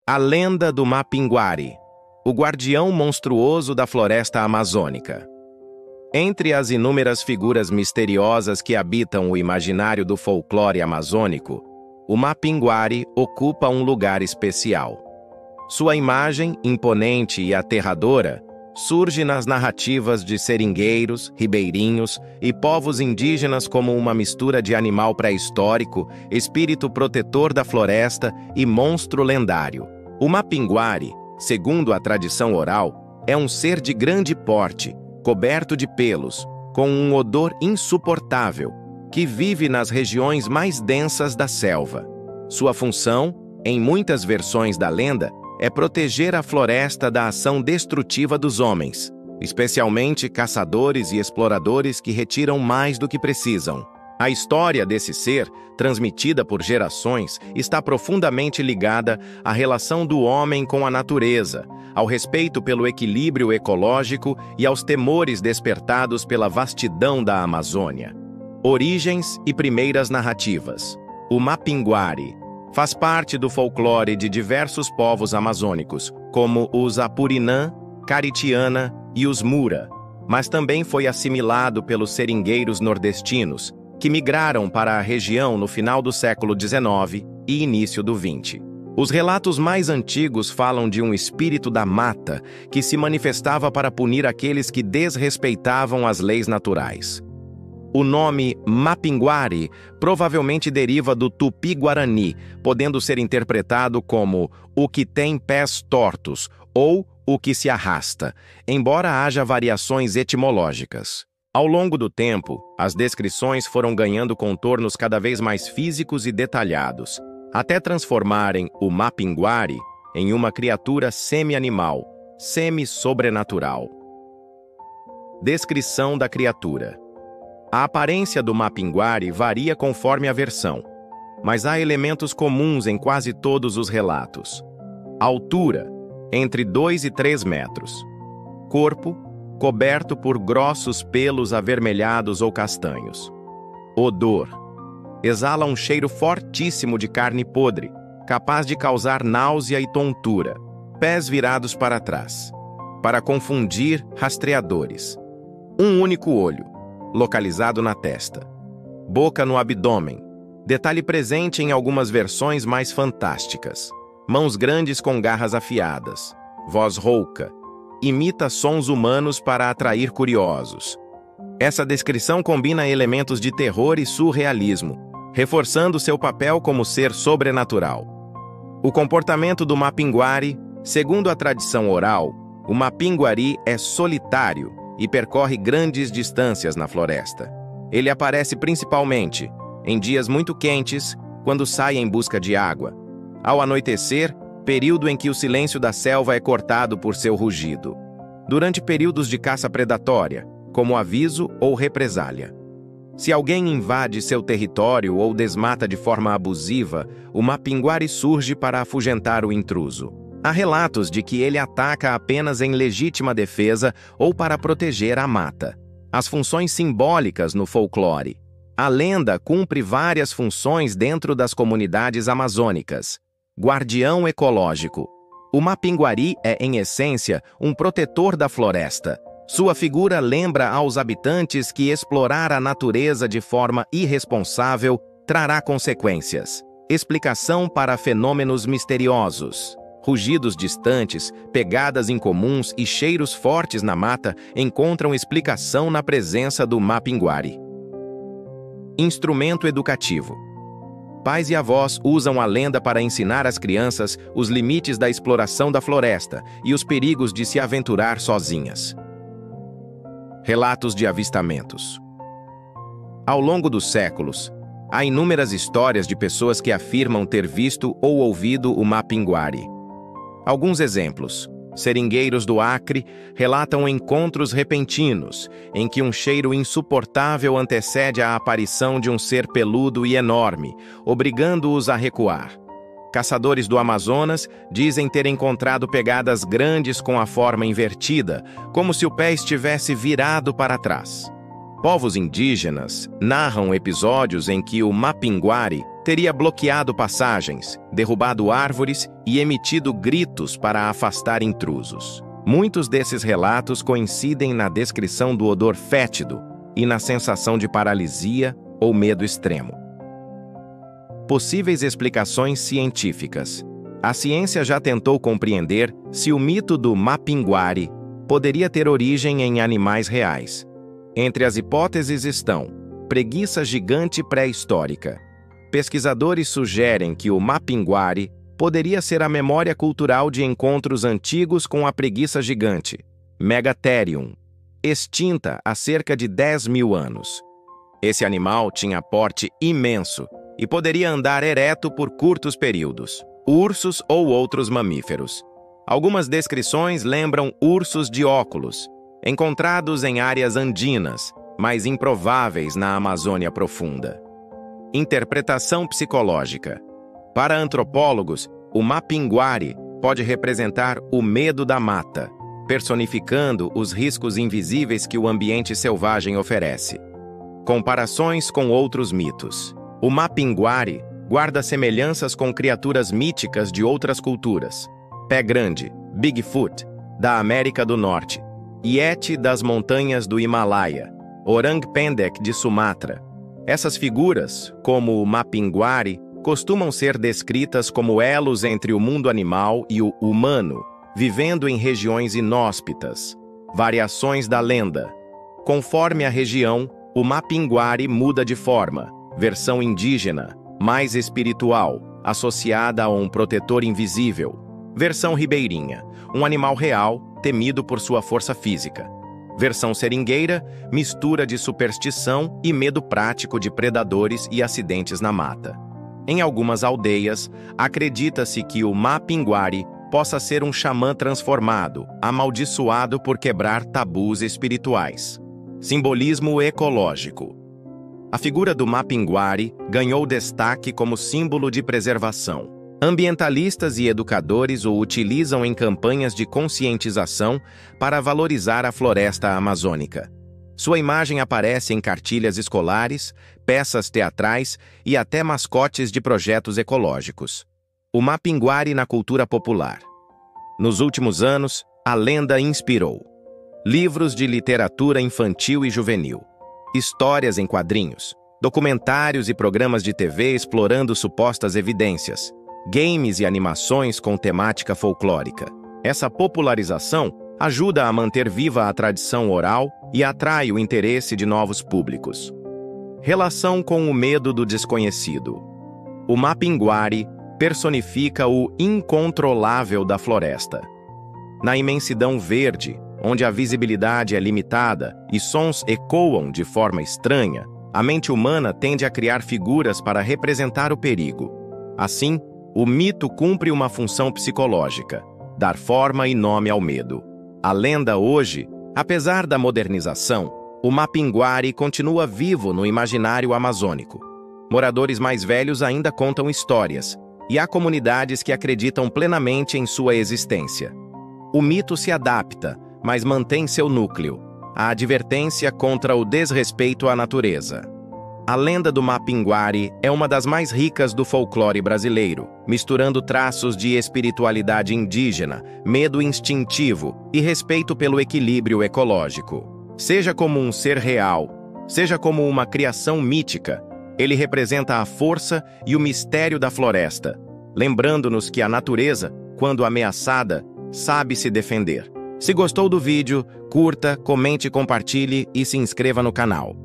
A lenda do Mapinguari, o guardião monstruoso da floresta amazônica. Entre as inúmeras figuras misteriosas que habitam o imaginário do folclore amazônico, o Mapinguari ocupa um lugar especial. Sua imagem, imponente e aterradora, surge nas narrativas de seringueiros, ribeirinhos e povos indígenas como uma mistura de animal pré-histórico, espírito protetor da floresta e monstro lendário. O Mapinguari, segundo a tradição oral, é um ser de grande porte, coberto de pelos, com um odor insuportável, que vive nas regiões mais densas da selva. Sua função, em muitas versões da lenda, é proteger a floresta da ação destrutiva dos homens, especialmente caçadores e exploradores que retiram mais do que precisam. A história desse ser, transmitida por gerações, está profundamente ligada à relação do homem com a natureza, ao respeito pelo equilíbrio ecológico e aos temores despertados pela vastidão da Amazônia. Origens e primeiras narrativas. O Mapinguari faz parte do folclore de diversos povos amazônicos, como os Apurinã, Caritiana e os Mura, mas também foi assimilado pelos seringueiros nordestinos, que migraram para a região no final do século XIX e início do XX. Os relatos mais antigos falam de um espírito da mata que se manifestava para punir aqueles que desrespeitavam as leis naturais. O nome Mapinguari provavelmente deriva do tupi-guarani, podendo ser interpretado como o que tem pés tortos ou o que se arrasta, embora haja variações etimológicas. Ao longo do tempo, as descrições foram ganhando contornos cada vez mais físicos e detalhados, até transformarem o Mapinguari em uma criatura semi-animal, semi-sobrenatural. Descrição da criatura. A aparência do Mapinguari varia conforme a versão, mas há elementos comuns em quase todos os relatos. Altura, entre 2 e 3 metros. Corpo, coberto por grossos pelos avermelhados ou castanhos. Odor. Exala um cheiro fortíssimo de carne podre, capaz de causar náusea e tontura. Pés virados para trás, para confundir rastreadores. Um único olho, localizado na testa. Boca no abdômen, detalhe presente em algumas versões mais fantásticas. Mãos grandes com garras afiadas. Voz rouca. Imita sons humanos para atrair curiosos. Essa descrição combina elementos de terror e surrealismo, reforçando seu papel como ser sobrenatural. O comportamento do Mapinguari, segundo a tradição oral, o Mapinguari é solitário e percorre grandes distâncias na floresta. Ele aparece principalmente em dias muito quentes, quando sai em busca de água. Ao anoitecer, período em que o silêncio da selva é cortado por seu rugido. Durante períodos de caça predatória, como aviso ou represália. Se alguém invade seu território ou desmata de forma abusiva, o Mapinguari surge para afugentar o intruso. Há relatos de que ele ataca apenas em legítima defesa ou para proteger a mata. As funções simbólicas no folclore. A lenda cumpre várias funções dentro das comunidades amazônicas. Guardião ecológico. O Mapinguari é, em essência, um protetor da floresta. Sua figura lembra aos habitantes que explorar a natureza de forma irresponsável trará consequências. Explicação para fenômenos misteriosos. Rugidos distantes, pegadas incomuns e cheiros fortes na mata encontram explicação na presença do Mapinguari. Instrumento educativo. Pais e avós usam a lenda para ensinar às crianças os limites da exploração da floresta e os perigos de se aventurar sozinhas. Relatos de avistamentos. Ao longo dos séculos, há inúmeras histórias de pessoas que afirmam ter visto ou ouvido o Mapinguari. Alguns exemplos. Seringueiros do Acre relatam encontros repentinos, em que um cheiro insuportável antecede a aparição de um ser peludo e enorme, obrigando-os a recuar. Caçadores do Amazonas dizem ter encontrado pegadas grandes com a forma invertida, como se o pé estivesse virado para trás. Povos indígenas narram episódios em que o Mapinguari teria bloqueado passagens, derrubado árvores e emitido gritos para afastar intrusos. Muitos desses relatos coincidem na descrição do odor fétido e na sensação de paralisia ou medo extremo. Possíveis explicações científicas. A ciência já tentou compreender se o mito do Mapinguari poderia ter origem em animais reais. Entre as hipóteses estão preguiça gigante pré-histórica. Pesquisadores sugerem que o Mapinguari poderia ser a memória cultural de encontros antigos com a preguiça gigante, Megatherium, extinta há cerca de 10.000 anos. Esse animal tinha porte imenso e poderia andar ereto por curtos períodos, ursos ou outros mamíferos. Algumas descrições lembram ursos de óculos, encontrados em áreas andinas, mas improváveis na Amazônia profunda. Interpretação psicológica. Para antropólogos, o Mapinguari pode representar o medo da mata, personificando os riscos invisíveis que o ambiente selvagem oferece. Comparações com outros mitos. O Mapinguari guarda semelhanças com criaturas míticas de outras culturas. Pé Grande, Bigfoot, da América do Norte, Yeti das montanhas do Himalaia, Orang Pendek de Sumatra. Essas figuras, como o Mapinguari, costumam ser descritas como elos entre o mundo animal e o humano, vivendo em regiões inóspitas. Variações da lenda. Conforme a região, o Mapinguari muda de forma. Versão indígena, mais espiritual, associada a um protetor invisível. Versão ribeirinha, um animal real, temido por sua força física. Versão seringueira, mistura de superstição e medo prático de predadores e acidentes na mata. Em algumas aldeias, acredita-se que o Mapinguari possa ser um xamã transformado, amaldiçoado por quebrar tabus espirituais. Simbolismo ecológico. A figura do Mapinguari ganhou destaque como símbolo de preservação. Ambientalistas e educadores o utilizam em campanhas de conscientização para valorizar a floresta amazônica. Sua imagem aparece em cartilhas escolares, peças teatrais e até mascotes de projetos ecológicos. O Mapinguari na cultura popular. Nos últimos anos, a lenda inspirou livros de literatura infantil e juvenil, histórias em quadrinhos, documentários e programas de TV explorando supostas evidências, games e animações com temática folclórica. Essa popularização ajuda a manter viva a tradição oral e atrai o interesse de novos públicos. Relação com o medo do desconhecido. O Mapinguari personifica o incontrolável da floresta. Na imensidão verde, onde a visibilidade é limitada e sons ecoam de forma estranha, a mente humana tende a criar figuras para representar o perigo. Assim, o mito cumpre uma função psicológica, dar forma e nome ao medo. A lenda hoje, apesar da modernização, o Mapinguari continua vivo no imaginário amazônico. Moradores mais velhos ainda contam histórias, e há comunidades que acreditam plenamente em sua existência. O mito se adapta, mas mantém seu núcleo, a advertência contra o desrespeito à natureza. A lenda do Mapinguari é uma das mais ricas do folclore brasileiro, misturando traços de espiritualidade indígena, medo instintivo e respeito pelo equilíbrio ecológico. Seja como um ser real, seja como uma criação mítica, ele representa a força e o mistério da floresta, lembrando-nos que a natureza, quando ameaçada, sabe se defender. Se gostou do vídeo, curta, comente, compartilhe e se inscreva no canal.